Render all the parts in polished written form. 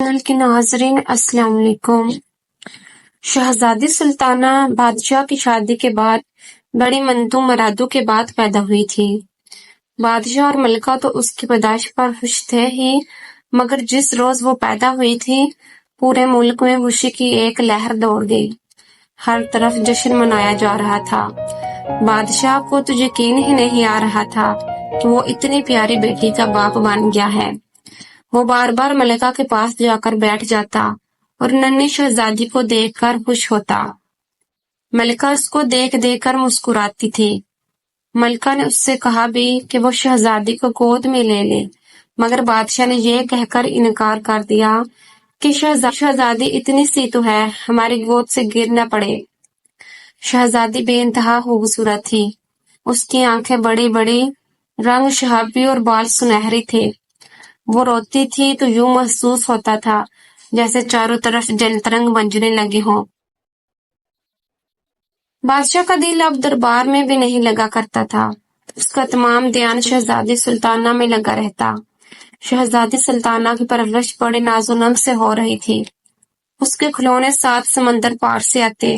Channel کے ناظرین السلام علیکم۔ شہزادی سلطانہ بادشاہ کی شادی کے بعد بڑی منتوں مرادوں کے بعد پیدا ہوئی تھی۔ بادشاہ اور ملکہ تو اس کی پیدائش پر خوش تھے ہی، مگر جس روز وہ پیدا ہوئی تھی پورے ملک میں خوشی کی ایک لہر دوڑ گئی۔ ہر طرف جشن منایا جا رہا تھا۔ بادشاہ کو تو یقین ہی نہیں آ رہا تھا کہ وہ اتنی پیاری بیٹی کا باپ بن گیا ہے۔ وہ بار بار ملکہ کے پاس جا کر بیٹھ جاتا اور ننھی شہزادی کو دیکھ کر خوش ہوتا۔ ملکہ اس کو دیکھ دیکھ کر مسکراتی تھی۔ ملکہ نے اس سے کہا بھی کہ وہ شہزادی کو گود میں لے لے، مگر بادشاہ نے یہ کہہ کر انکار کر دیا کہ شہزادی اتنی سی تو ہے، ہماری گود سے گر نہ پڑے۔ شہزادی بے انتہا خوبصورت تھی۔ اس کی آنکھیں بڑی بڑی، رنگ شہابی اور بال سنہری تھے۔ وہ روتی تھی تو یوں محسوس ہوتا تھا جیسے چاروں طرف جل ترنگ بجنے لگے ہوں۔ بادشاہ کا دل اب دربار میں بھی نہیں لگا کرتا تھا۔ اس کا تمام دھیان شہزادی سلطانہ میں لگا رہتا۔ شہزادی سلطانہ کی پرورش بڑے ناز و نم سے ہو رہی تھی۔ اس کے کھلونے 7 سمندر پار سے آتے۔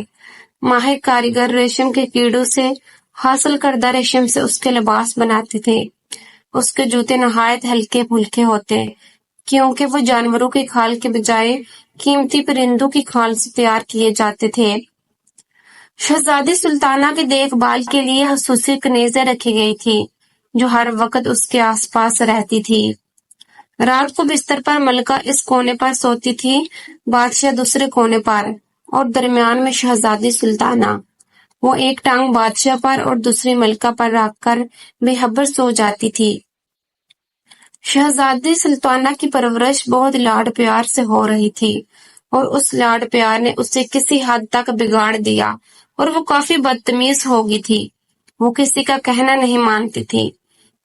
ماہر کاریگر ریشم کے کیڑوں سے حاصل کردہ ریشم سے اس کے لباس بناتے تھے۔ اس کے جوتے نہایت ہلکے پھلکے ہوتے، کیونکہ وہ جانوروں کی کھال کے بجائے قیمتی پرندوں کی کھال سے تیار کیے جاتے تھے۔ شہزادی سلطانہ کی دیکھ بھال کے لیے خصوصی کنیزیں رکھی گئی تھی جو ہر وقت اس کے آس پاس رہتی تھی۔ رات کو بستر پر ملکہ اس کونے پر سوتی تھی، بادشاہ دوسرے کونے پر، اور درمیان میں شہزادی سلطانہ۔ وہ ایک ٹانگ بادشاہ پر اور دوسری ملکہ پر رکھ کر بے خبر سو جاتی تھی۔ شہزادی سلطانہ کی پرورش بہت لاڈ پیار سے ہو رہی تھی، اور اس لاڈ پیار نے اسے کسی حد تک بگاڑ دیا اور وہ کافی بدتمیز ہو گئی تھی۔ وہ کسی کا کہنا نہیں مانتی تھی۔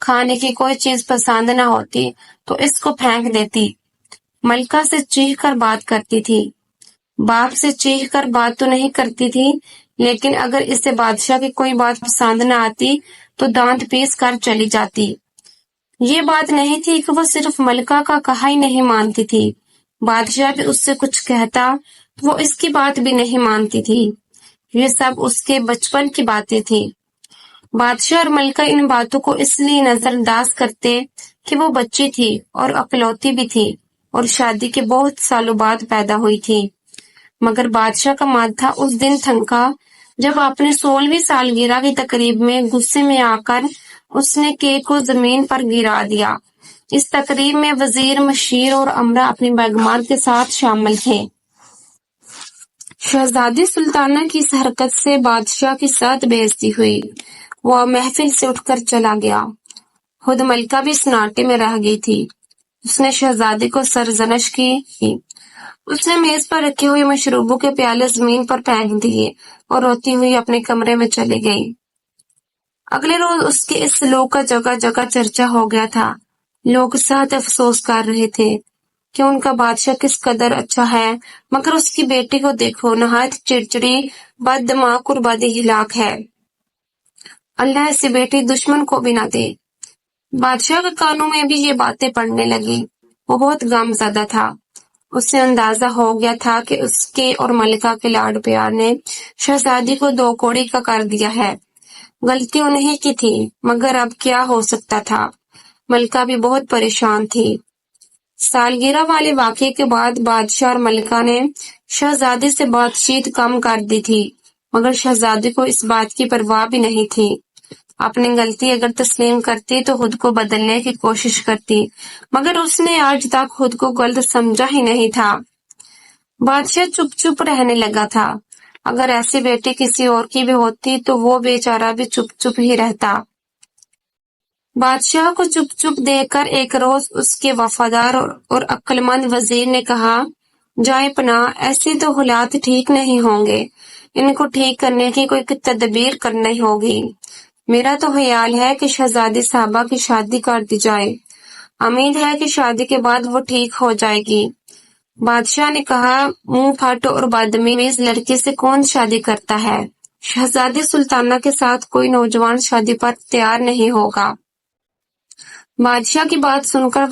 کھانے کی کوئی چیز پسند نہ ہوتی تو اس کو پھینک دیتی۔ ملکہ سے چیخ کر بات کرتی تھی۔ باپ سے چیخ کر بات تو نہیں کرتی تھی، لیکن اگر اسے بادشاہ کی کوئی بات پسند نہ آتی تو دانت پیس کر چلی جاتی۔ یہ بات نہیں تھی کہ وہ صرف ملکہ کا کہا ہی نہیں مانتی تھی، بادشاہ بھی اس سے کچھ کہتا تو وہ اس کی بات بھی نہیں مانتی تھی۔ یہ سب اس کے بچپن کی باتیں تھی۔ بادشاہ اور ملکہ ان باتوں کو اس لیے نظر انداز کرتے کہ وہ بچی تھی اور اکلوتی بھی تھی اور شادی کے بہت سالوں بعد پیدا ہوئی تھی۔ مگر بادشاہ کا ماتھا اس دن تھنکا جب اپنے 16ویں سالگرہ کی تقریب میں غصے میں آ کر اس نے کیک کو زمین پر گرا دیا۔ اس تقریب میں وزیر، مشیر اور امرا اپنی بیگمات کے ساتھ شامل تھے۔ شہزادی سلطانہ کی اس حرکت سے بادشاہ کی سخت بے عزتی ہوئی۔ وہ محفل سے اٹھ کر چلا گیا۔ خود ملکہ بھی سناٹے میں رہ گئی تھی۔ اس نے شہزادی کو سرزنش کی۔ اس نے میز پر رکھے ہوئے مشروبوں کے پیالے زمین پر پھینک دیے اور روتی ہوئی اپنے کمرے میں چلی گئی۔ اگلے روز اس کے اس سلوک کا جگہ جگہ چرچا ہو گیا تھا۔ لوگ سخت افسوس کر رہے تھے کہ ان کا بادشاہ کس قدر اچھا ہے، مگر اس کی بیٹی کو دیکھو، نہایت چڑچڑی، بد دماغ اور بد اخلاق ہے۔ اللہ ایسی بیٹی دشمن کو بھی نہ دے۔ بادشاہ کے کانوں میں بھی یہ باتیں پڑنے لگی۔ وہ بہت غم زدہ تھا۔ اسے اندازہ ہو گیا تھا کہ اس کے اور ملکہ کے لاڈ پیار نے شہزادی کو 2 کوڑی کا کر دیا ہے۔ غلطی انہیں کی تھی، مگر اب کیا ہو سکتا تھا۔ ملکہ بھی بہت پریشان تھی۔ سالگرہ والے واقعے کے بعد بادشاہ اور ملکہ نے شہزادی سے بات چیت کم کر دی تھی، مگر شہزادی کو اس بات کی پرواہ بھی نہیں تھی۔ اپنی غلطی اگر تسلیم کرتی تو خود کو بدلنے کی کوشش کرتی، مگر اس نے آج تک خود کو غلط سمجھا ہی نہیں تھا۔ بادشاہ چپ چپ رہنے لگا تھا۔ اگر ایسی بیٹی کسی اور کی بھی ہوتی تو وہ بیچارہ بھی چپ چپ ہی رہتا۔ بادشاہ کو چپ چپ دیکھ کر ایک روز اس کے وفادار اور عقل مند وزیر نے کہا، جائے پناہ، ایسی تو حالات ٹھیک نہیں ہوں گے، ان کو ٹھیک کرنے کی کوئی تدبیر کرنی ہوگی۔ میرا تو خیال ہے کہ شہزادی صاحبہ کی شادی کر دی جائے، امید ہے کہ شادی کے بعد وہ ٹھیک ہو جائے گی۔ بادشاہ نے کہا، منہ پھٹ اور بدتمیز لڑکی سے کون شادی کرتا ہے؟ شہزادی سلطانہ کے ساتھ کوئی نوجوان شادی پر تیار نہیں ہوگا۔ بادشاہ کی بات سن کر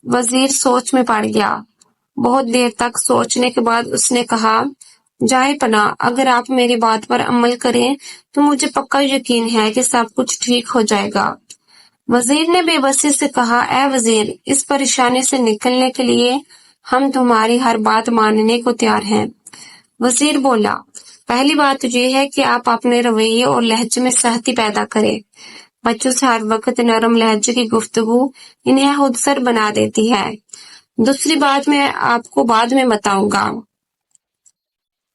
وزیر سوچ میں پڑ گیا۔ बहुत देर तक सोचने के बाद उसने कहा, जाए पना, अगर आप मेरी बात पर अमल करें तो मुझे पक्का यकीन है कि सब कुछ ठीक हो जाएगा। वजीर ने बेबसी से कहा, ए वजीर, इस परेशानी से निकलने के लिए हम तुम्हारी हर बात मानने को तैयार हैं। वजीर बोला, पहली बात तो ये है कि आप अपने रवैये और लहजे में सख्ती पैदा करें। बच्चों से हर वक्त नरम लहजे की गुफ्तगू इन्हें खुदसर बना देती है। दूसरी बात मैं आपको बाद में बताऊंगा।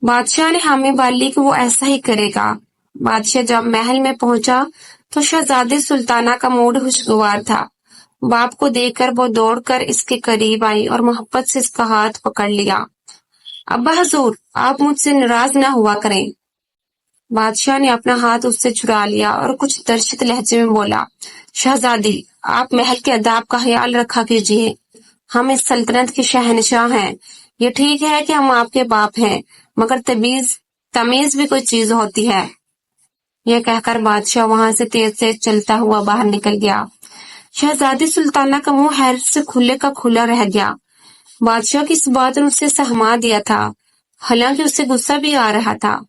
बादशाह ने हामी भर कि वो ऐसा ही करेगा। बादशाह जब महल में पहुंचा तो शहजादी सुल्ताना का मूड खुशगवार था। बाप को देखकर वो दौड़कर इसके करीब आई और मोहब्बत से इसका हाथ पकड़ लिया। अब्बा हजूर, आप मुझसे नाराज ना हुआ करें। बादशाह ने अपना हाथ उससे छुड़ा लिया और कुछ दर्शित लहजे में बोला, शहजादी, आप महल के अदाब का ख्याल रखा कीजिए। हम इस सल्तनत के शहंशाह हैं। ये ठीक है कि हम आपके बाप हैं, मगर तमीज भी कोई चीज होती है। यह कहकर बादशाह वहां से तेज चलता हुआ बाहर निकल गया। शहजादी सुल्ताना का मुंह हैरत से खुले का खुला रह गया। बादशाह की इस बात ने उसे सहमा दिया था, हालांकि उसे गुस्सा भी आ रहा था।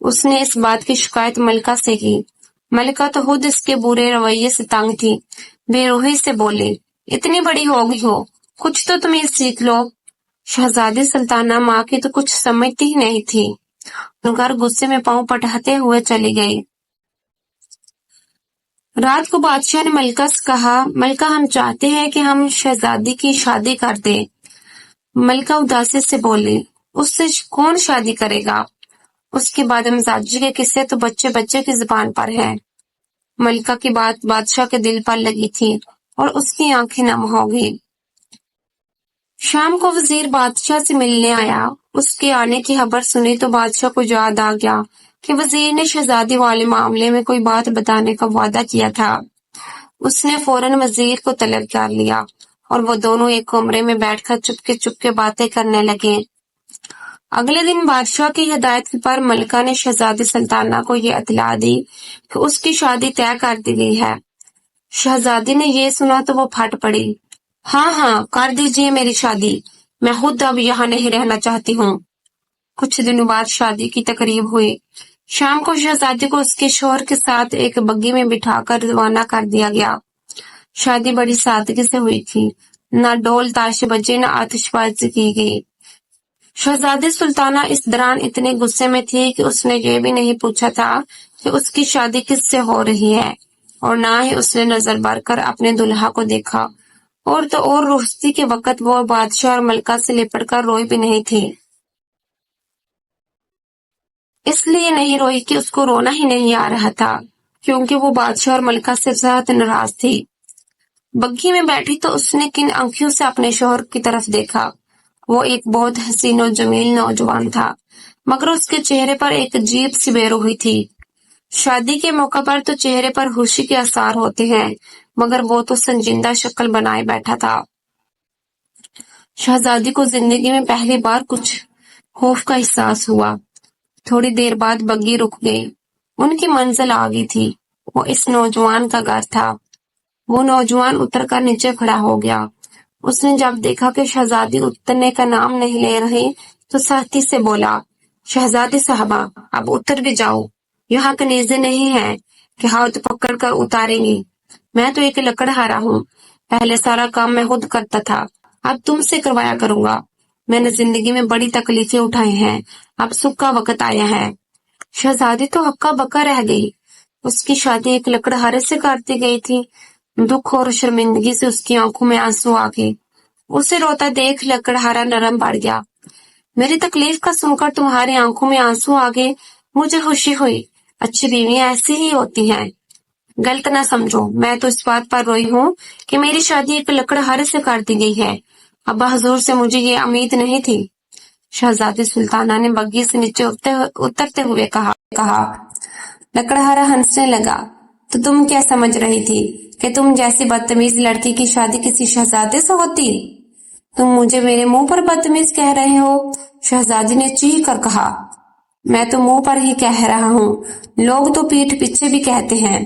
उसने इस बात की शिकायत मलिका से की। मलिका तो खुद इसके बुरे रवैये से तंग थी। बेरुखी से बोली, इतनी बड़ी हो गई हो, कुछ तो तुम्हें सीख लो। शहजादी सुल्ताना माँ की तो कुछ समझती ही नहीं थी। घर गुस्से में पांव पटाते हुए चली गई। रात को बादशाह ने मलिका से कहा, मलिका, हम चाहते हैं कि हम शहजादी की शादी कर दें। मलिका उदासी से बोली, उससे कौन शादी करेगा? उसके बाद मिजाजी के किस्से तो बच्चे बच्चे की जुबान पर है। मलिका की बात बादशाह के दिल पर लगी थी और उसकी आंखें नम हो गई। शाम को वजीर बादशाह से मिलने आया। उसके आने की खबर सुनी तो बादशाह को याद आ गया कि वजीर ने शहजादी वाले मामले में कोई बात बताने का वादा किया था। उसने फौरन वजीर को तलब कर लिया और वो दोनों एक कमरे में बैठकर चुपके बातें करने लगे। अगले दिन बादशाह की हिदायत पर मलिका ने शहजादी सुल्ताना को ये इत्तला दी कि उसकी शादी तय कर दी गई है। शहजादी ने ये सुना तो वो फट पड़ी। हाँ, कर दीजिए मेरी शादी, मैं खुद अब यहाँ नहीं रहना चाहती हूँ। कुछ दिनों बाद शादी की तकरीब हुई। शाम को शहजादी को उसके शौहर के साथ एक बग्गी में बिठाकर रवाना कर दिया गया। शादी बड़ी सादगी से हुई थी। न ढोल ताशे बजे, न आतिशबाजी की गई। शहजादी सुल्ताना इस दौरान इतने गुस्से में थी कि उसने ये भी नहीं पूछा था कि उसकी शादी किससे हो रही है, और ना ही उसने नजर भर कर अपने दुल्हा को देखा। और तो और रुखसती के वक्त वो बादशाह और मलिका से लिपट कर रोई भी नहीं थी। इसलिए नहीं रोई कि उसको रोना ही नहीं आ रहा था, क्योंकि वो बादशाह और मलिका से बहुत नाराज थी। बग्घी में बैठी तो उसने किन आंखों से अपने शौहर की तरफ देखा। वो एक बहुत हसीन और जमील नौजवान था, मगर उसके चेहरे पर एक अजीब सी बेरुखी थी। शादी के मौका पर तो चेहरे पर खुशी के आसार होते हैं, मगर वो तो संजीदा शक्ल बनाए बैठा था। शहजादी को जिंदगी में पहली बार कुछ खौफ का एहसास हुआ। थोड़ी देर बाद बग्गी रुक गई। उनकी मंजिल आ गई थी। वो इस नौजवान का घर था। वो नौजवान उतरकर नीचे खड़ा हो गया। उसने जब देखा कि शहजादी उतरने का नाम नहीं ले रही तो सख्ती से बोला, शहजादी साहबा, अब उतर भी जाओ। यहाँ कनीजे नहीं है कि हाथ पकड़ कर उतारेंगी। मैं तो एक लकड़हारा हूँ। पहले सारा काम मैं खुद करता था, अब तुमसे करवाया करूंगा। मैंने जिंदगी में बड़ी तकलीफें उठाई हैं, अब सुख का वक्त आया है। शहजादी तो हक्का बक्का रह गई। उसकी शादी एक लकड़हारे से कर दी गई थी। दुख और शर्मिंदगी से उसकी आंखों में आंसू आ गए। उसे रोता देख लकड़हारा नरम पड़ गया। मेरी तकलीफ का सुनकर तुम्हारी आंखों में आंसू आ गए, मुझे खुशी हुई। अच्छी बीवियां ऐसी ही होती हैं। गलत ना समझो, मैं तो इस बात पर रोई हूँ कि मेरी शादी एक लकड़हारे से कर दी गई है। अब्बा हजूर से मुझे ये उम्मीद नहीं थी। शहजादी सुल्ताना ने बग्घी से नीचे उतरते हुए कहा। लकड़हारा हंसने लगा, तो तुम क्या समझ रही थी कि तुम जैसी बदतमीज लड़की की शादी किसी शहजादे से होती? तुम मुझे मेरे मुंह पर बदतमीज कह रहे हो? शहजादी ने चीख कर कहा। मैं तो मुंह पर ही कह रहा हूँ, लोग तो पीठ पीछे भी कहते हैं।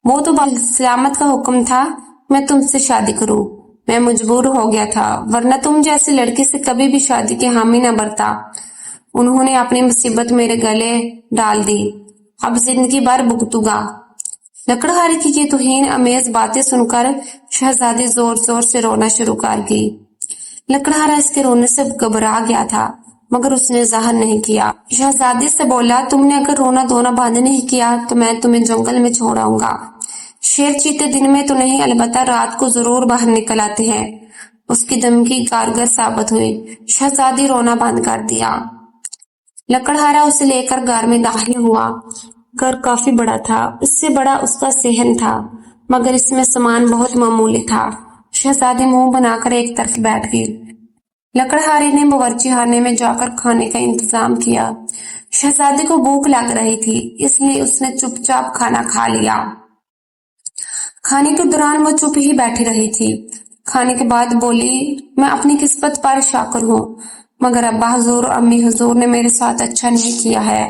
वो तो सलामत का हुक्म था मैं तुमसे शादी करूं। मैं मजबूर हो गया था, वरना तुम जैसी लड़की से कभी भी शादी की हामी न भरता। उन्होंने अपनी मुसीबत मेरे गले डाल दी, अब जिंदगी भर भुगतूंगा। लकड़हारे की ये तौहीन अमेज बातें सुनकर शहजादी जोर जोर से रोना शुरू कर गई। लकड़हारा इसके रोने से घबरा गया था, मगर उसने ज़ाहिर नहीं किया। शहजादी से बोला, तुमने अगर रोना धोना बंद नहीं किया तो मैं तुम्हें जंगल में छोड़ आऊंगा। शेर चीते दिन में तो नहीं, अलबत्ता रात को जरूर बाहर निकल आते हैं। उसकी धमकी कारगर साबित हुई। शहजादी रोना बंद कर दिया। लकड़हारा उसे लेकर घर में दाखिल हुआ। घर काफी बड़ा था, उससे बड़ा उसका सेहन था, मगर इसमें सामान बहुत मामूली था। शहजादी मुंह बनाकर एक तरफ बैठ गई। लकड़हारे ने बावर्ची खाने में जाकर खाने का इंतजाम किया। शहजादी को भूख लग रही थी, इसलिए उसने चुपचाप खाना खा लिया। खाने के दौरान वो चुप ही बैठी रही थी। खाने के बाद बोली, मैं अपनी किस्मत पर शाकर हूँ, मगर अब्बा हुजूर और अम्मी हुजूर ने मेरे साथ अच्छा नहीं किया है।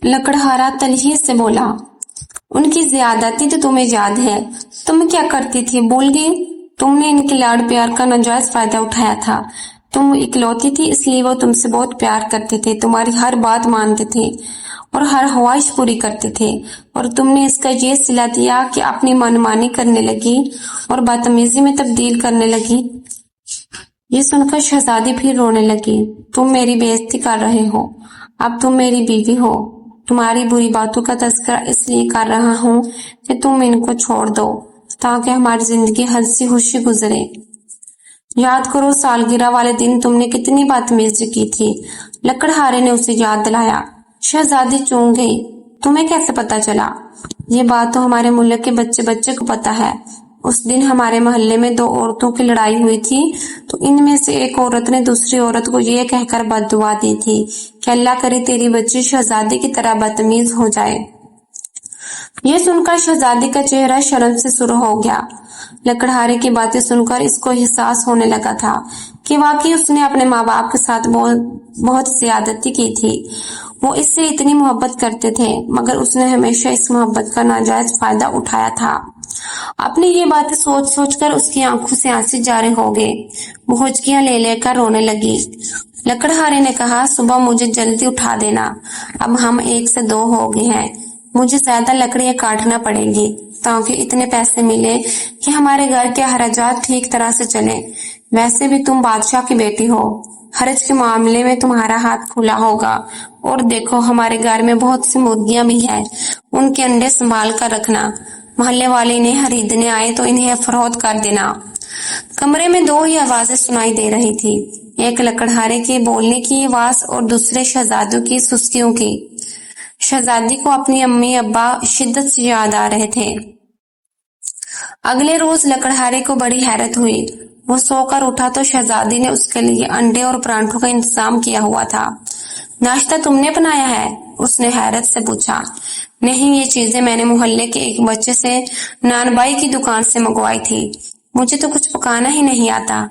लकड़हारा तलखी से बोला, उनकी ज्यादती तो तुम्हें याद है, तुम क्या करती थी, भूल गई? तुमने इनके लाड़ प्यार का नाजायज फायदा उठाया था। तुम इकलौती थी, इसलिए वो तुमसे बहुत प्यार करते थे, तुम्हारी हर बात मानते थे और हर ख्वाहिश पूरी करते थे, और तुमने इसका ये सिला दिया कि अपनी मनमानी करने लगी और बदतमीजी में तब्दील करने लगी। ये सुनकर शहजादी फिर रोने लगी। तुम मेरी बेइज्जती कर रहे हो, अब तुम मेरी बीवी हो। तुम्हारी बुरी बातों का तज़किरा इसलिए कर रहा हूँ कि तुम इनको छोड़ दो, ताकि हमारी जिंदगी हंसी खुशी गुजरे। याद करो, सालगिरह वाले दिन तुमने कितनी बदतमीजी की थी। लकड़हारे ने उसे याद दिलाया। शहजादी चौंक गई। तुम्हें कैसे पता चला? ये बात तो हमारे मुल्क के बच्चे बच्चे को पता है। उस दिन हमारे मोहल्ले में दो औरतों की लड़ाई हुई थी, तो इनमें से एक औरत ने दूसरी औरत को ये कहकर बद्दुआ दी थी कि अल्लाह करे तेरी बच्ची शहजादी की तरह बदतमीज हो जाए। ये सुनकर शहजादी का चेहरा शर्म से सुर्ख हो गया। लकड़हारे की बातें सुनकर इसको एहसास होने लगा था कि वाकई उसने अपने माँ बाप के साथ बहुत ज्यादती की थी। वो इससे इतनी मोहब्बत करते थे, मगर उसने हमेशा इस मोहब्बत का नाजायज फायदा उठाया था। अपनी ये बातें सोच सोच कर उसकी आंखों से आंसू जारी हो गए। वो हुचकियां ले लेकर रोने लगी। लकड़हारे ने कहा, सुबह मुझे जल्दी उठा देना, अब हम 1 से 2 हो गए हैं। मुझे ज्यादा लकड़ियां काटना पड़ेगी ताकि इतने पैसे मिले कि हमारे घर के अखराजात ठीक तरह से चले। वैसे भी तुम बादशाह की बेटी हो, खर्च के मामले में तुम्हारा हाथ खुला होगा। और देखो, हमारे घर में बहुत सी मुर्गियां भी हैं, उनके अंडे संभाल कर रखना। मोहल्ले वाले इन्हें खरीदने आए तो इन्हें फरोख्त कर देना। कमरे में 2 ही आवाजें सुनाई दे रही थी, एक लकड़हारे के बोलने की आवाज और दूसरे शहजादों की सुस्तियों की। शहजादी को अपनी अम्मी अब्बा शिद्दत से याद आ रहे थे। अगले रोज लकड़हारे को बड़ी हैरत हुई। वो सोकर उठा तो शहजादी ने उसके लिए अंडे और परांठों का इंतजाम किया हुआ था। नाश्ता तुमने बनाया है? उसने हैरत से पूछा। नहीं, ये चीजें मैंने मोहल्ले के एक बच्चे से नानबाई की दुकान से मंगवाई थी। मुझे तो कुछ पकाना ही नहीं आता।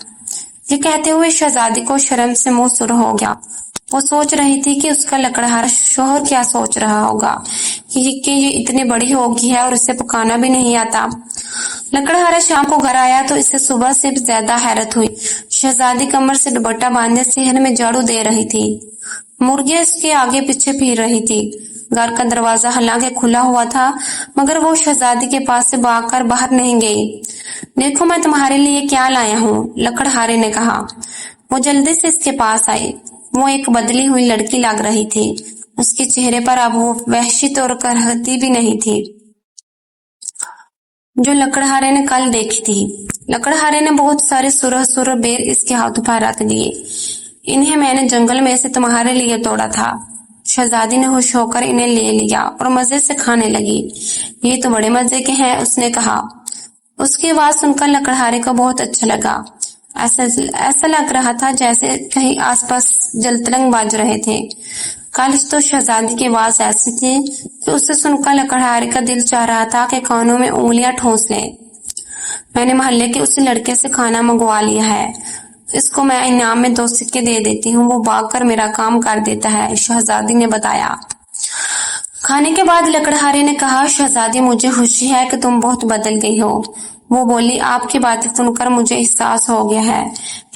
ये कहते हुए शहजादी को शर्म से मुंह सुर हो गया। वो सोच रही थी कि उसका लकड़हारा शोहर क्या सोच रहा होगा कि ये इतनी बड़ी हो गई है और इसे पकाना भी नहीं आता। लकड़हारा शाम को घर आया तो इसे सुबह से भी ज्यादा हैरत हुई। शहजादी कमर से दुपट्टा बांधे सेहन में झाड़ू दे रही थी। मुर्गियां इसके आगे पीछे फिर रही थी। घर का दरवाजा हालांकि खुला हुआ था, मगर वो शहजादी के पास से भागकर बाहर नहीं गई। देखो, मैं तुम्हारे लिए क्या लाया हूँ, लकड़हारे ने कहा। वो जल्दी से इसके पास आई। वो एक बदली हुई लड़की लग रही थी। उसके चेहरे पर अब वो वहशत और करहती भी नहीं थी जो लकड़हारे ने कल देखी थी। लकड़हारे ने बहुत सारे सुरह बेर इसके हाथों पर रख दिए। इन्हें मैंने जंगल में से तुम्हारे लिए तोड़ा था। शहजादी ने खुश होकर इन्हें ले लिया और मजे से खाने लगी। ये तो बड़े मजे के हैं, उसने कहा। उसकी आवाज सुनकर लकड़हारे को बहुत अच्छा लगा। ऐसा लग रहा था जैसे कहीं आसपास जलतरंग बाज रहे थे। कल तो शहजादी की आवाज ऐसी थी कि उसे सुनकर लकड़हारे का दिल चाह रहा था कि कानों में उंगलियां ठोंस ले। मैंने मोहल्ले के उस लड़के से खाना मंगवा लिया है। इसको मैं इनाम में 2 सिक्के दे देती हूँ, वो भाग कर मेरा काम कर देता है, शहजादी ने बताया। खाने के बाद लकड़हारे ने कहा, शहजादी मुझे खुशी है कि तुम बहुत बदल गई हो। वो बोली, आपकी बातें सुनकर मुझे एहसास हो गया है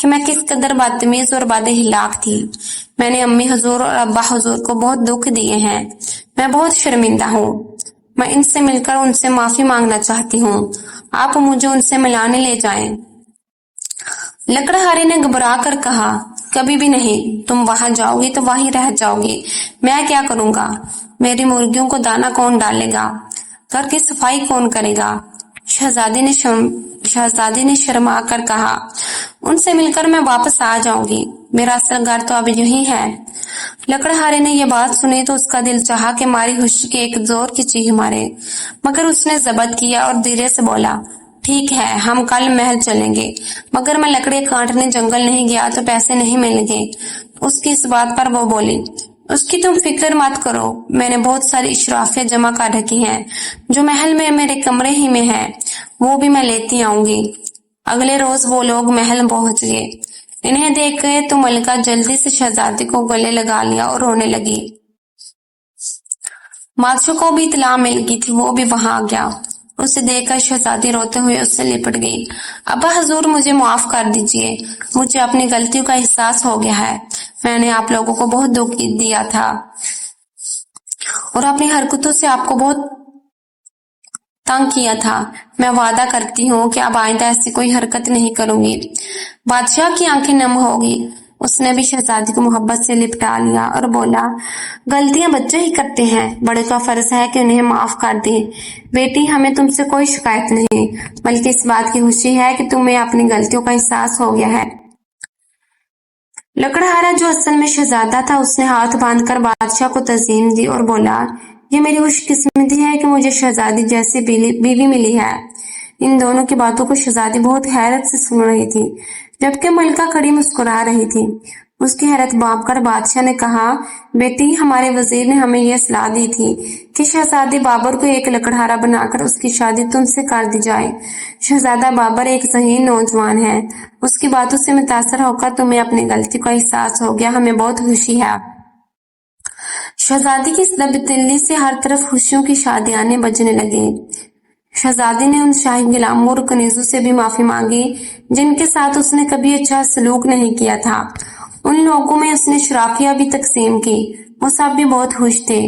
कि मैं किस कदर बदतमीज और बदअखलाक थी। मैंने अम्मी हुजूर और अब्बा हुजूर को बहुत दुख दिए हैं। मैं बहुत शर्मिंदा हूँ। मैं इनसे मिलकर उनसे माफी मांगना चाहती हूँ। आप मुझे उनसे मिलाने ले जाएं। लकड़हारे ने घबरा कर कहा, कभी भी नहीं। तुम वहां जाओगी तो वहीं रह जाओगी। मैं क्या करूंगा? मेरी मुर्गियों को दाना कौन डालेगा? घर की सफाई कौन करेगा? शहजादी ने शर्मा कर कहा, उनसे मिलकर मैं वापस आ जाऊंगी। मेरा असल घर तो अब यही है। लकड़हारे ने यह बात सुनी तो उसका दिल चाहा कि मारी खुशी के एक जोर की चीख मारे, मगर उसने जब्त किया और धीरे से बोला, ठीक है, हम कल महल चलेंगे, मगर मैं लकड़ी काटने जंगल नहीं गया तो पैसे नहीं मिलेंगे। उसकी इस बात पर वो बोली, उसकी तुम फिक्र मत करो। मैंने बहुत सारी इशराफियां जमा कर रखी हैं जो महल में मेरे कमरे ही में है। वो भी मैं लेती आऊंगी। अगले रोज वो लोग महल पहुंच गए। इन्हें देख गए तो मलिका जल्दी से शहजादी को गले लगा लिया और रोने लगी। बादशाह को भी इत्तला मिल गई थी, वो भी वहां आ गया। उसे देखकर शहजादी रोते हुए उससे लिपट गई। अब्बा हजूर, मुझे माफ कर दीजिए। मुझे अपनी गलतियों का एहसास हो गया है। मैंने आप लोगों को बहुत दुख दिया था और अपनी हरकतों से आपको बहुत तंग किया था। मैं वादा करती हूँ कि अब आइंदा ऐसी कोई हरकत नहीं करूंगी। बादशाह की आंखें नम हो गई। उसने भी शहजादी को मोहब्बत से लिपटा लिया और बोला, गलतियां बच्चे ही करते हैं, बड़े का फर्ज है कि उन्हें माफ कर दे। बेटी, हमें तुमसे कोई शिकायत नहीं, बल्कि इस बात की खुशी है कि तुम्हें अपनी गलतियों का एहसास हो गया है। लकड़हारा, जो असल में शहजादा था, उसने हाथ बांधकर बादशाह को तज़ीम दी और बोला, ये मेरी खुशकिस्मती है कि मुझे शहजादी जैसी बीवी मिली है। इन दोनों की बातों को शहजादी बहुत हैरत से सुन रही थी, जबकि मलिका खड़ी मुस्कुरा रही थी। उसकी हैरत बांप कर बादशाह ने कहा, बेटी, हमारे वजीर ने हमें यह सलाह दी थी कि शहजादी बाबर को एक लकड़हारा बनाकर उसकी शादी तुमसे कर दी जाए। शहजादा बाबर एक सही नौजवान है। उसकी बातों से मुतासर होकर तुम्हें अपनी गलती का एहसास हो गया। हमें बहुत खुशी है। शहजादी की इस तब्दीली से हर तरफ खुशियों की शादियाने बजने लगी। शहजादी ने उन शाही गुलामों और कनीजों से भी माफी मांगी जिनके साथ उसने कभी अच्छा सलूक नहीं किया था। उन लोगों में उसने शराफियां भी तकसीम की। वो सब भी बहुत खुश थे।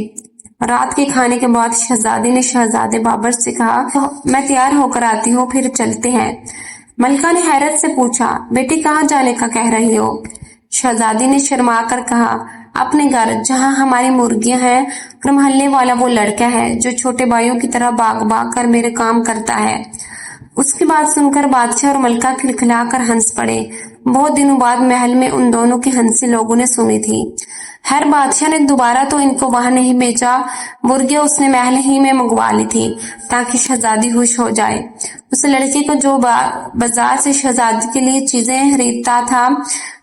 रात के खाने के बाद शहजादी ने शहजादे बाबर से कहा, मैं तैयार होकर आती हूँ, फिर चलते हैं। मलिका ने हैरत से पूछा, बेटी, कहाँ जाने का कह रही हो? शहजादी ने शर्मा कर कहा, अपने घर, जहाँ हमारी मुर्गियां हैं और मोहल्ले वाला वो लड़का है जो छोटे भाइयों की तरह भाग भाग कर मेरे काम करता है। उसकी बात सुनकर बादशाह और मलिका खिलखिला कर हंस पड़े। बहुत दिनों बाद महल में उन दोनों की हंसी लोगों ने सुनी थी। खैर, बादशाह ने दोबारा तो इनको वहां नहीं भेजा। मुर्गियां उसने महल ही में मंगवा ली थी ताकि शहजादी खुश हो जाए। उस लड़के को जो बाजार से शहजादी के लिए चीजें खरीदता था,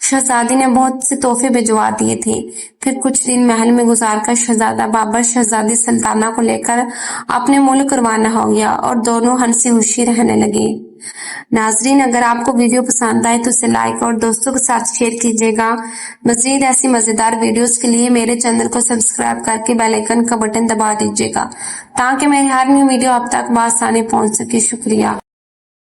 शहजादी ने बहुत से तोहफे भिजवा दिए थे। फिर कुछ दिन महल में गुजारकर शहजादा बाबर शहजादी सुल्ताना को लेकर अपने मुल्क रवाना हो गया और दोनों हंसी खुशी रहने लगे। नाजरीन, अगर आपको वीडियो पसंद आए तो इसे लाइक और दोस्तों के साथ शेयर कीजिएगा। मजीद ऐसी मजेदार वीडियोस के लिए मेरे चैनल को सब्सक्राइब करके बेल आइकन का बटन दबा दीजिएगा ताकि मेरी हर न्यू वीडियो आप तक बआसानी पहुंच सके। शुक्रिया।